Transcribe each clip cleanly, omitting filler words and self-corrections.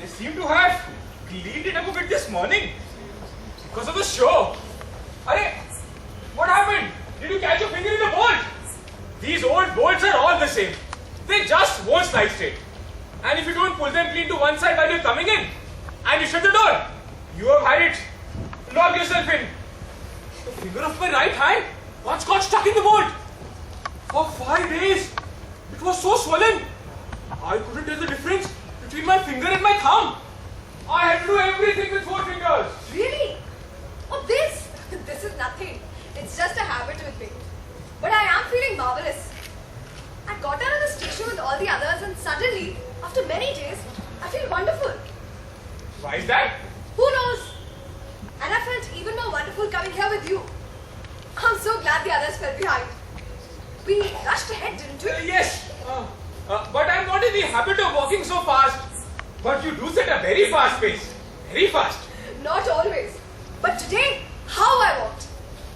I seem to have cleaned it up a bit this morning because of the show. Arey, what happened? Did you catch your finger in the bolt? These old bolts are all the same. They just won't slide straight. And if you don't pull them clean to one side while you're coming in, and you shut the door, you have had it. Lock yourself in. The finger of my right hand once got stuck in the bolt. For 5 days, it was so swollen. I couldn't tell the difference between my finger and my thumb. I had to do everything with 4 fingers. Really? Oh, this? This is nothing. It's just a habit with me. But I am feeling marvelous. I got out of the station with all the others and suddenly, after many days, I feel wonderful. Why is that? Who knows? And I felt even more wonderful coming here with you. I'm so glad the others fell behind. We rushed ahead, didn't we? Yes. But I'm not in the habit of walking so fast. But you do set a very fast pace. Very fast. Not always. But today, how I walked.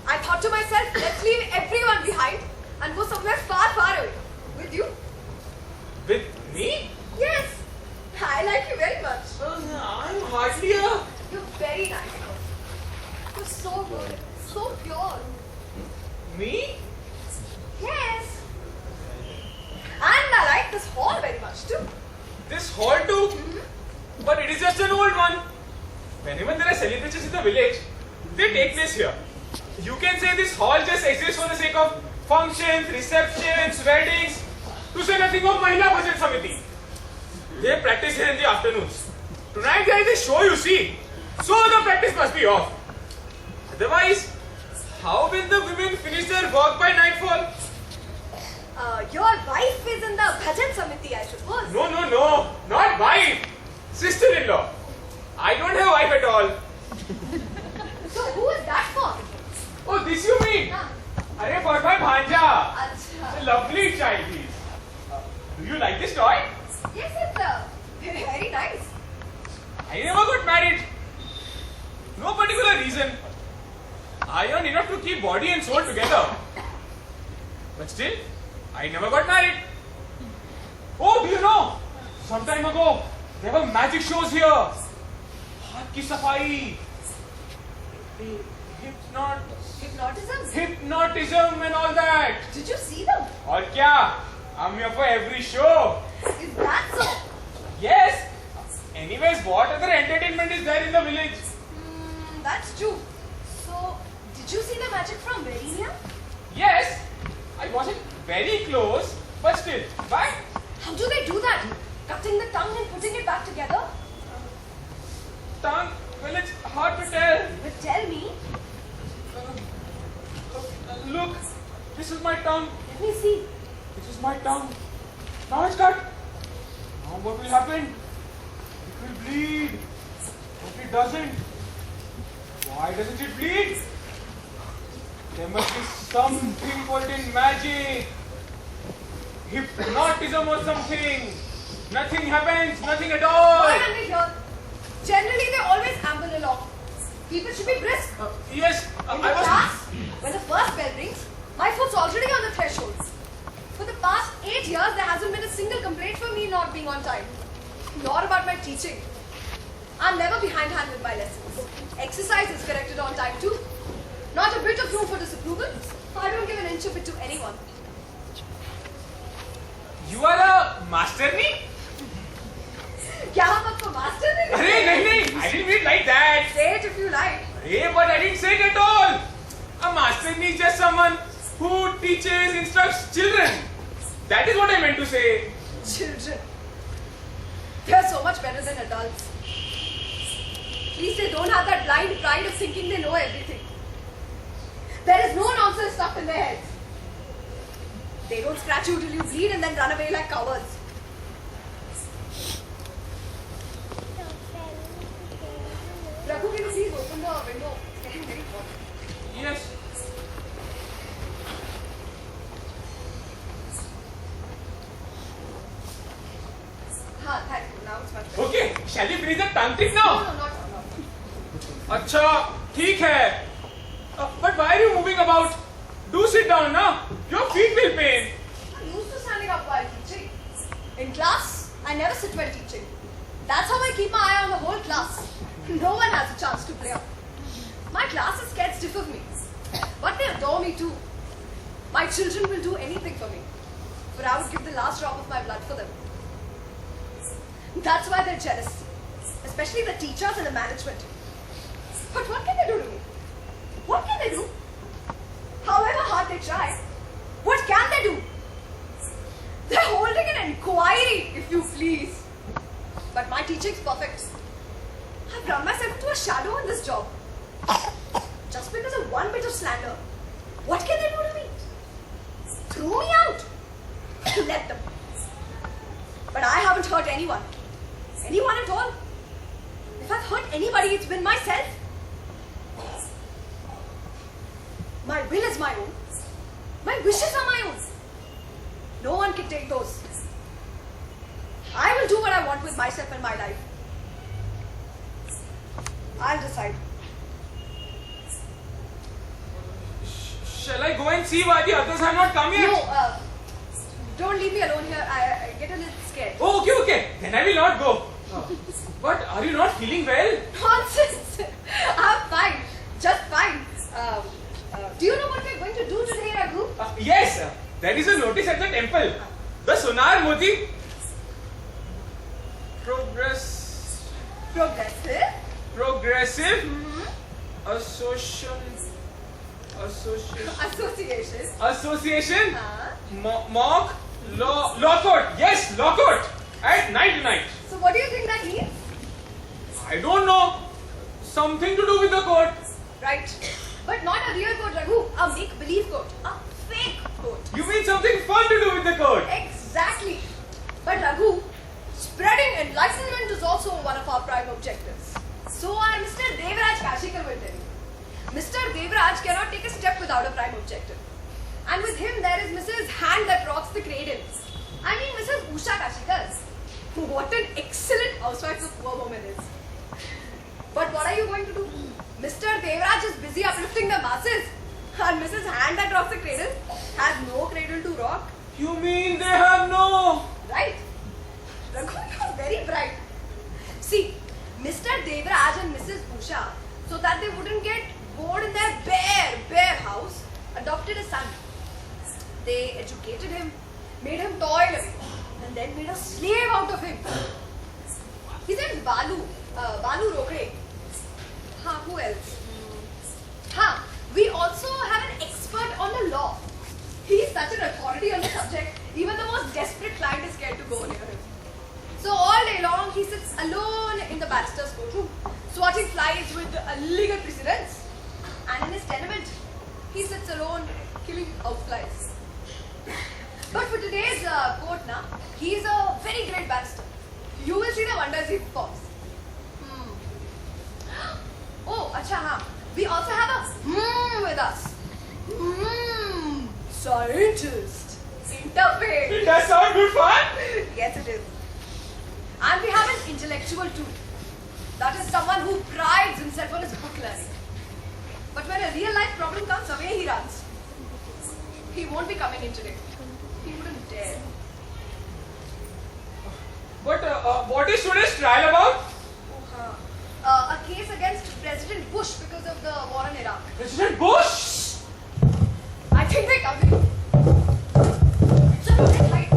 I thought to myself, let's leave everyone behind and go somewhere far, far away. With you? With me? Yes. I like you very much. I'm hardly a... You're very nice. You're so good. So pure. Me? Yes. And I like this hall very much too. This hall too? But it is just an old one. Whenever there are celebrations in the village, they take place here. You can say this hall just exists for the sake of functions, receptions, weddings, to say nothing of Mahila Bhajan Samiti. They practice here in the afternoons. Tonight there is a show, you see. So the practice must be off. Otherwise, how will the women finish their work by nightfall? Your wife is in the Bhajan Samiti, I suppose. No, not wife. Sister-in-law. I don't have wife at all. So who is that for? Oh, this you mean? Arey, for my bhanja. Achha. A lovely child he is. Do you like this toy? Yes, it's very nice. I never got married. No particular reason. I earn enough to keep body and soul together. But still, I never got married. Oh, do you know? Some time ago, there were magic shows here. Haath ki safai. Hypnotism and all that. Did you see them? और क्या? I'm here for every show. Is that so? Yes. Anyways, what other entertainment is there in the village? That's true. So, did you see the magic from very near? Yes. I wasn't very close, but still. Why? How do they do that? Cutting the tongue and putting it back together? Tongue? Well, it's hard to tell. But tell me. Look, this is my tongue. Let me see. This is my tongue. Now it's cut. Now what will happen? It will bleed. But it doesn't. Why doesn't it bleed? There must be something called in magic. Hypnotism or something. Nothing happens, nothing at all. Why are they here? Generally, they always amble along. People should be brisk. Yes, In the class, when the first bell rings, my foot's already on the threshold. For the past 8 years, there hasn't been a single complaint for me not being on time. Nor about my teaching. I'm never behindhand with my lessons. Exercise is corrected on time too. Not a bit of room for disapproval. I don't give an inch of it to anyone. You are a masterni? क्या हम आपको master नहीं अरे नहीं, I didn't mean like that. Say it if you like. Hey, but I didn't say it at all. A masterni is just someone who teaches, instructs children. That is what I meant to say. Children. They are so much better than adults. At least they don't have that blind pride of thinking they know everything. There is no nonsense stuff in their heads. They don't scratch you till you bleed and then run away like cowards. Raghu, can you please open the window? It's getting very hot. Yes. Thank you. Now it's much better. Okay, shall we finish the tantric now? No, not now. अच्छा, ठीक है. But why are you moving about? Do sit down, na? Your feet will pain. I'm used to standing up while teaching. In class, I never sit while teaching. That's how I keep my eye on the whole class. No one has a chance to play up. My class is scared stiff of me. But they adore me too. My children will do anything for me. But I would give the last drop of my blood for them. That's why they're jealous. Especially the teachers and the management. But what can they do to me? What can they do? However hard they try, what can they do? They're holding an inquiry, if you please. But my teaching's perfect. I've run myself into a shadow in this job. Just because of one bit of slander. What can they do to me? Throw me out. Let them. But I haven't hurt anyone. Anyone at all. If I've hurt anybody, it's been myself. My will is my own. My wishes are my own. No one can take those. I will do what I want with myself and my life. I'll decide. Shall I go and see why the others have not come yet? No, don't leave me alone here. I get a little scared. Oh, okay. Then I will not go. But are you not feeling well? Nonsense. I'm fine. Just fine. Do you know what we're going to do today, Raghu? Yes, there is a notice at the temple. The Sonar Moti Progressive Progressive Association Huh? Mock Law Court. Yes, Law Court at 9 tonight. So what do you think that means? I don't know. Something to do with the court. Right. But not a real court, Raghu. A make-believe court. A fake court. You mean something fun to do with the court? Exactly. But Raghu, spreading enlightenment is also one of our prime objectives. So our Mr. Devraj Kashikar will tell you. Mr. Devraj cannot take a step without a prime objective. And with him there is Mrs. Hand that rocks the cradle. I mean Mrs. Usha Kashikar. What an excellent housewife the poor woman is. But what are you going to do? Mr. Devraj is busy uplifting the masses. And Mrs. Hand that rocks the cradle has no cradle to rock. You mean they have no... Right? Raghu, you're very bright. See, Mr. Devraj and Mrs. Usha, so that they wouldn't get bored in their bare house, adopted a son. They educated him, made him toil away, and then made a slave out of him. His name is Balu Rokre. Who else? We also have an expert on the law. He is such an authority on the subject, even the most desperate client is scared to go near him. So all day long, he sits alone in the barrister's courtroom, swatting flies with legal precedents. And in his tenement, he sits alone, killing houseflies. But for today's court now, he is a very great barrister. You will see the wonders he performs. Oh, acha, we also have a with us. Scientist. Interface. It does sound good fun. Yes, it is. And we have an intellectual too. That is someone who prides himself on his book learning. But when a real life problem comes, away he runs. He won't be coming in today. He wouldn't dare. But what is today's trial about? A case against President Bush because of the war in Iraq. President Bush? I think they're coming. It's a little light.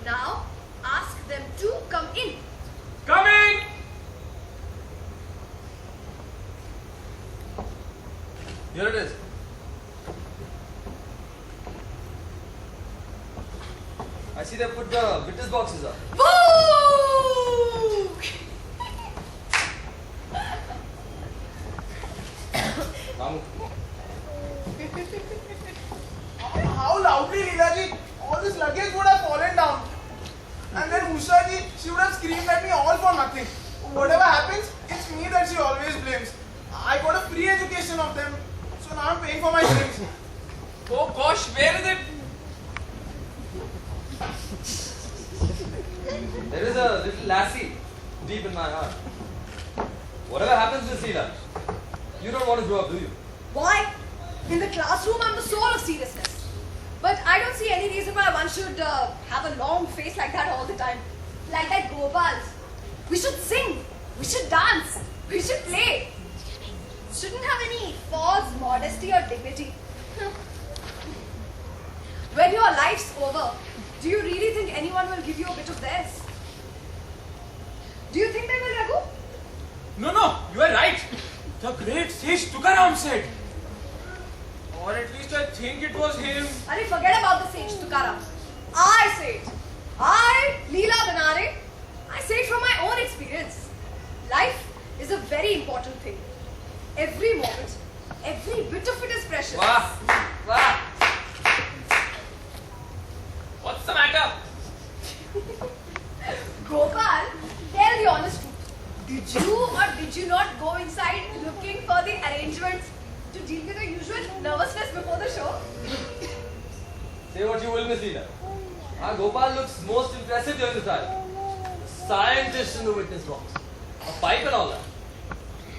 Now, ask them to come in. Coming! Here it is. I see they put the witness boxes up. Woo! Ramu. How loudly, Leelaji? All this luggage would have fallen down. And then Usha ji, she would have screamed at me all for nothing. Whatever happens, it's me that she always blames. I got a free education of them, so now I'm paying for my sins. Oh gosh, where is it? There is a little lassie deep in my heart. Whatever happens, Miss Leela, you don't want to grow up, do you? Why? In the classroom, I'm the soul of seriousness. But I don't see any reason why one should have a long face like that all the time. Like that Gopal. We should sing. We should dance. We should play. Shouldn't have any false modesty or dignity. When your life's over, do you really think anyone will give you a bit of theirs? Do you think they will, Raghu? No, you are right. The great sage Tukaram said. Or at least I think it was him. Arey, forget about the sage Tukaram. I say it. I, Leela Banare, I say it from my own experience. Life is a very important thing. Every moment, every bit of it is precious. Wow. Wow. What's the matter? Gopal, tell the honest truth. Did you or did you not go inside looking for the arrangements to deal with the usual nervousness before the show? Say what you will, Miss Leela. Our Gopal looks most impressive during the trial. Scientist in the witness box. A pipe and all that.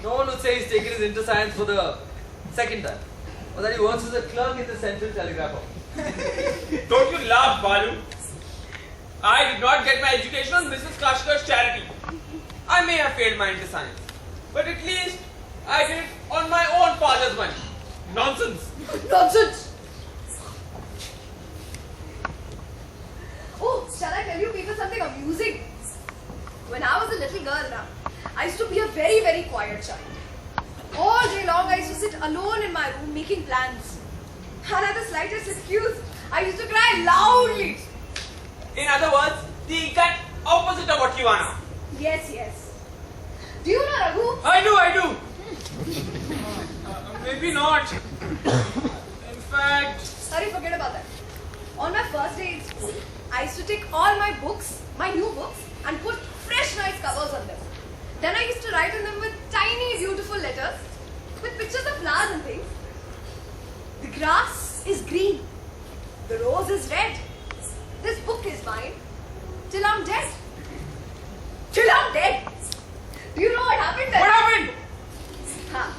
No one would say he's taken his inter-science for the second time. Or that he works as a clerk in the Central Telegraph Office. Don't you laugh, Balu. I did not get my education on Mrs. Kashkar's charity. I may have failed my inter-science, but at least I did it on my own father's money. Nonsense. Nonsense! Oh, shall I tell you people something amusing? When I was a little girl now, I used to be a very, very quiet child. All day long I used to sit alone in my room making plans. And at the slightest excuse, I used to cry loudly. In other words, the exact opposite of what you are now. Yes, yes. Do you know Raghu? I do. Maybe not. In fact, Sorry, forget about that. On my first day in school, I used to take all my books, my new books, and put fresh nice covers on them. Then I used to write on them with tiny beautiful letters, with pictures of flowers and things. The grass is green. The rose is red. This book is mine. Till I'm dead. Till I'm dead. Do you know what happened then? what happened? Huh.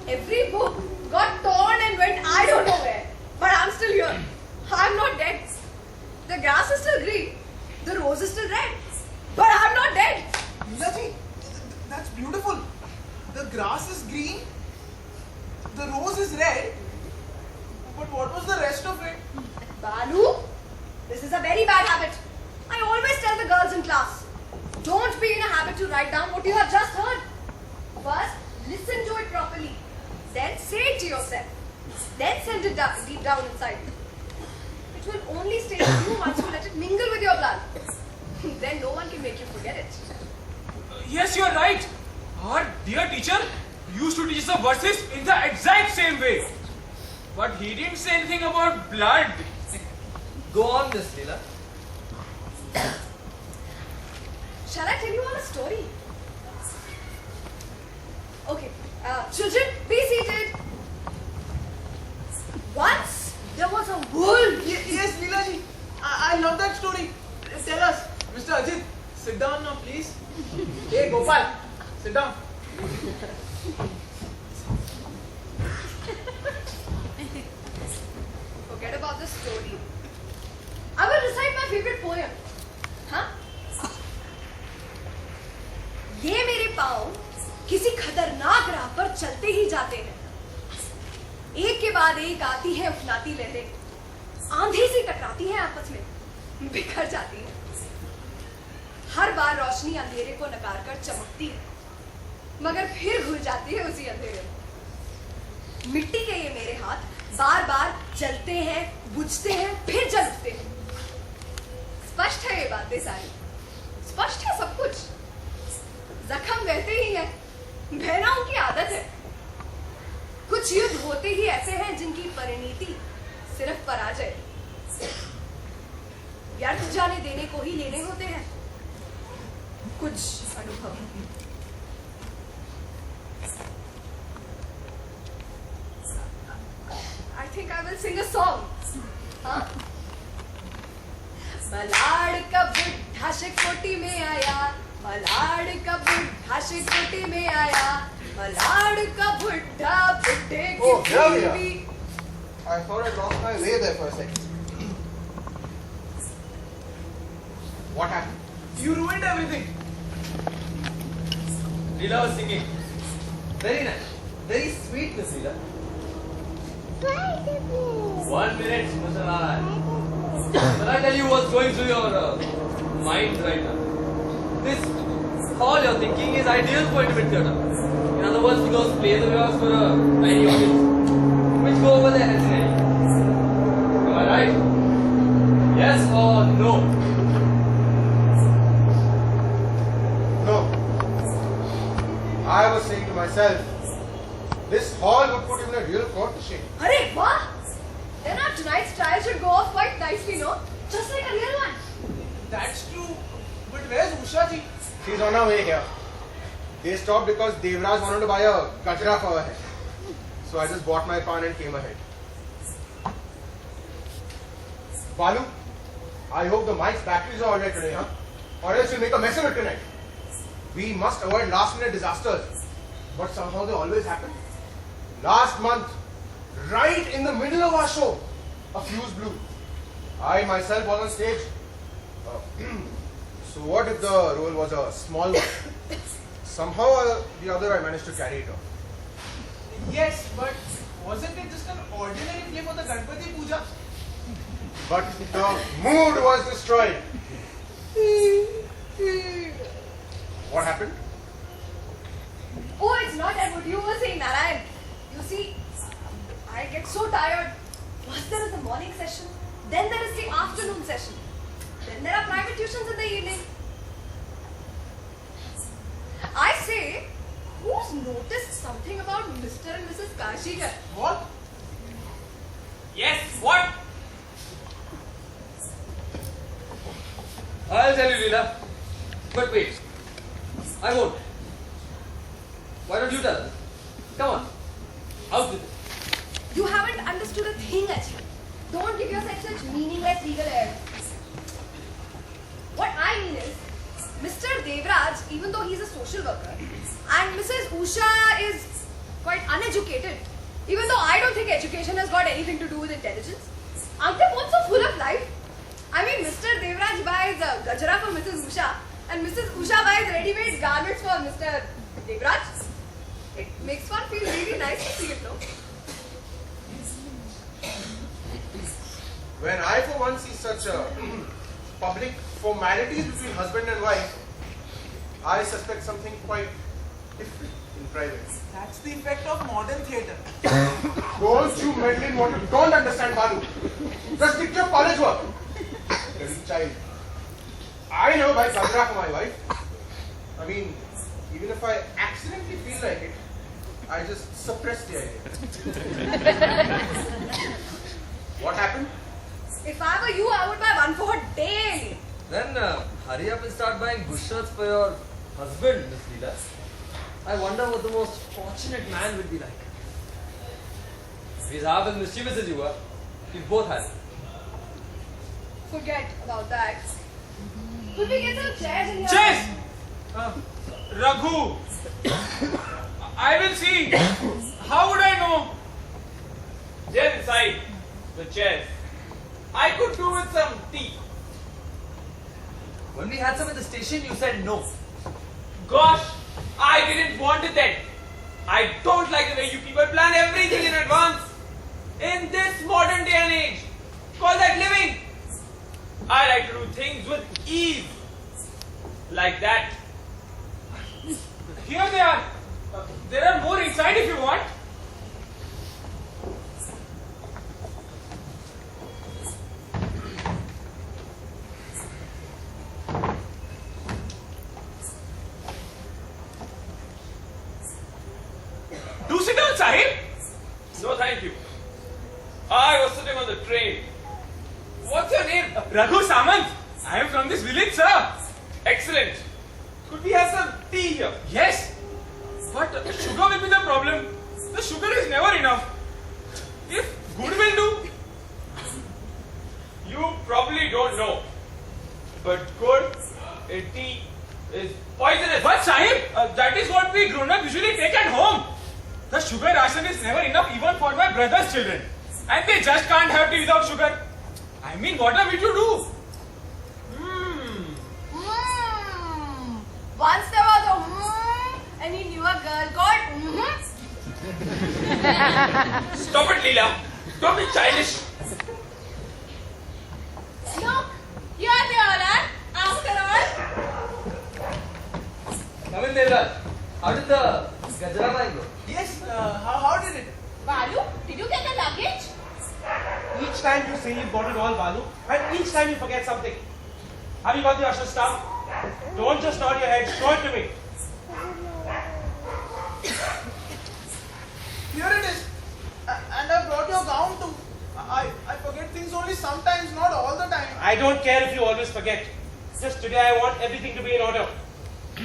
Every book got torn and went I don't know where. But I'm still here. I'm not dead. The grass is still green. The rose is still red. But I'm not dead. Leelaji, that's beautiful. The grass is green. The rose is red. But what was the rest of it? Balu, this is a very bad habit. I always tell the girls in class, don't be in a habit to write down what you have just heard. First, listen to it properly. Then say it to yourself. Then send it deep down inside. It will only stay with you once you let it mingle with your blood. Then no one can make you forget it. Yes, you are right. Our dear teacher used to teach us the verses in the exact same way. But he didn't say anything about blood. Go on, Miss Leela. Shall I tell you all a story? Okay, children, be seated. Once there was a wolf. Yes, Leelaji. I love that story. Tell us. Mr. Ajit, sit down now, please. Hey, Gopal, sit down. Forget about the story. I will recite my favorite poem. हाँ? ये मेरे पाँव किसी खतरनाक राह पर चलते ही जाते हैं। एक के बाद एक आती है उफलाती लहरें, आंधी से टकराती हैं आपस में, बिखर जाती हैं। हर बार रोशनी अंधेरे को नकार कर चमकती है, मगर फिर घुल जाती है उसी अंधेरे में। मिट्टी के ये मेरे हाथ बार बार जलते हैं, बुझते हैं, फिर जल उठते हैं। स्पष्ट है ये बातें सारी, स्पष्ट है सब कुछ। जख्म बहते ही है, बहना उनकी आदत है। कुछ युद्ध होते ही ऐसे हैं जिनकी परिणति सिर्फ पराजय। व्यर्थ जाने देने को ही लेने होते हैं कुछ अनुभव। I think I will sing a song. हाँ? मलाड़ का बुढ़ा शेकोटी में आया, मलाड का बुढ़ा शिकोटी में आया, मलाड का बुढ़ा बुढ़े की Oh, here we are. बीवी। I thought I lost my way there for a second. What happened? You ruined everything. Leela was singing. Very nice. Very sweet, Miss Leela. 1 minute, Mr. Narayan. Shall I tell you what's going through your mind right now? This hall you're thinking is ideal for intimate theatre. In other words, for those plays of yours for a tiny audience, which go over their heads in any. Am I right? Yes or no? No. I was saying to myself, this hall would put you in a real court to shame. अरे वाह! Then our tonight's trial should go off quite nicely, no? Just like a real one. That's true. But where's Usha ji? She's on her way here. They stopped because Devraj wanted to buy a gajra for her head. So I just bought my pan and came ahead. Balu, I hope the mic's batteries are alright today, huh? Or else you'll make a mess of it tonight. We must avoid last minute disasters. But somehow they always happen. Last month, right in the middle of our show, a fuse blew. I myself was on stage. So what if the role was a small one? Somehow or the other I managed to carry it off. Yes, but wasn't it just an ordinary play for the Ganpati Puja? But the mood was destroyed. What happened? Oh, it's not that what you were saying, Narayan. You see, I get so tired. First there is the morning session, then there is the afternoon session, then there are private tuitions in the evening. I say, who's noticed something about Mr. and Mrs. Kashikar? What? Yes, what? I'll tell you, Leela. But wait. I won't. Why don't you tell us? Come on. Out with it. You haven't understood a thing, Ajay. Don't give yourself such meaningless legal airs. What I mean is, Mr. Devraj, even though he's a social worker, and Mrs. Usha is quite uneducated, even though I don't think education has got anything to do with intelligence, aren't they both so full of life? I mean, Mr. Devraj buys a gajra for Mrs. Usha, and Mrs. Usha buys ready-made garments for Mr. Devraj. It makes one feel really nice to see it, no? When I for one see such public formalities between husband and wife, I suspect something quite different in private. That's the effect of modern theatre. Don't you meddle in what you don't understand, Balu. Just stick to your college work. Dirty child. I never buy gajra for my wife. I mean, even if I accidentally feel like it, I just suppress the idea. What happened? If I were you, I would buy one for her daily. Then hurry up and start buying bush shirts for your husband, Miss Leela. I wonder what the most fortunate man would be like. If he's half as mischievous as you are, we both had it. Forget about that. Could we get some chairs in here? Chairs! Raghu! I will see. How would I know? They're inside the chairs. I could do with some tea. When we had some at the station, you said no. Gosh, I didn't want it then. I don't like the way you people plan everything in advance. In this modern day and age, call that living. I like to do things with ease. Like that. Here they are. There are more inside if you want. Do sit down, Sahib. No, thank you. I was sitting on the train. What's your name? Raghu Samant. I am from this village, sir. Excellent. Could we have some tea here? Yes. But sugar will be the problem. The sugar is never enough. If good will do. You probably don't know. But good tea is poisonous. But Sahib, that is what we grown-up usually take at home. The sugar ration is never enough even for my brother's children. And they just can't have tea without sugar. I mean, what are we to do? Once there was a and he knew a girl called Stop it, Leela. Don't be childish. Look, you are the all after all. Come in, Devraj. How did the Gajra mine go? Yes, how did it? Balu, did you get the luggage? Each time you say you've got it all, Balu, and each time you forget something. Have you got the usher stuff? Don't just nod your head, show it to me. Here it is. And I brought your gown too. I forget things only sometimes, not all the time. I don't care if you always forget. Just today I want everything to be in order.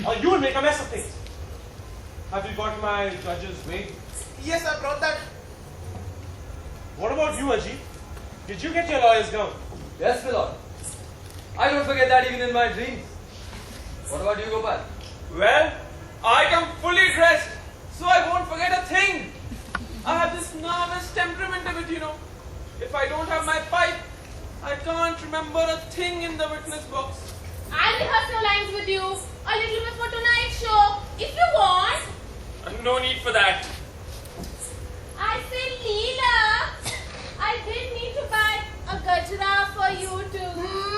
Or you will make a mess of things. Have you got my judge's wig? Yes, I brought that. What about you, Ajit? Did you get your lawyer's gown? Yes, my lord. I don't forget that even in my dreams. What about you, Gopal? Well, I come fully dressed, so I won't forget a thing. I have this nervous temperament of it, you know. If I don't have my pipe, I can't remember a thing in the witness box. I'll rehearse your lines with you a little bit for tonight's show, if you want. No need for that. I said, Leela, I did need to buy a gajra for you too.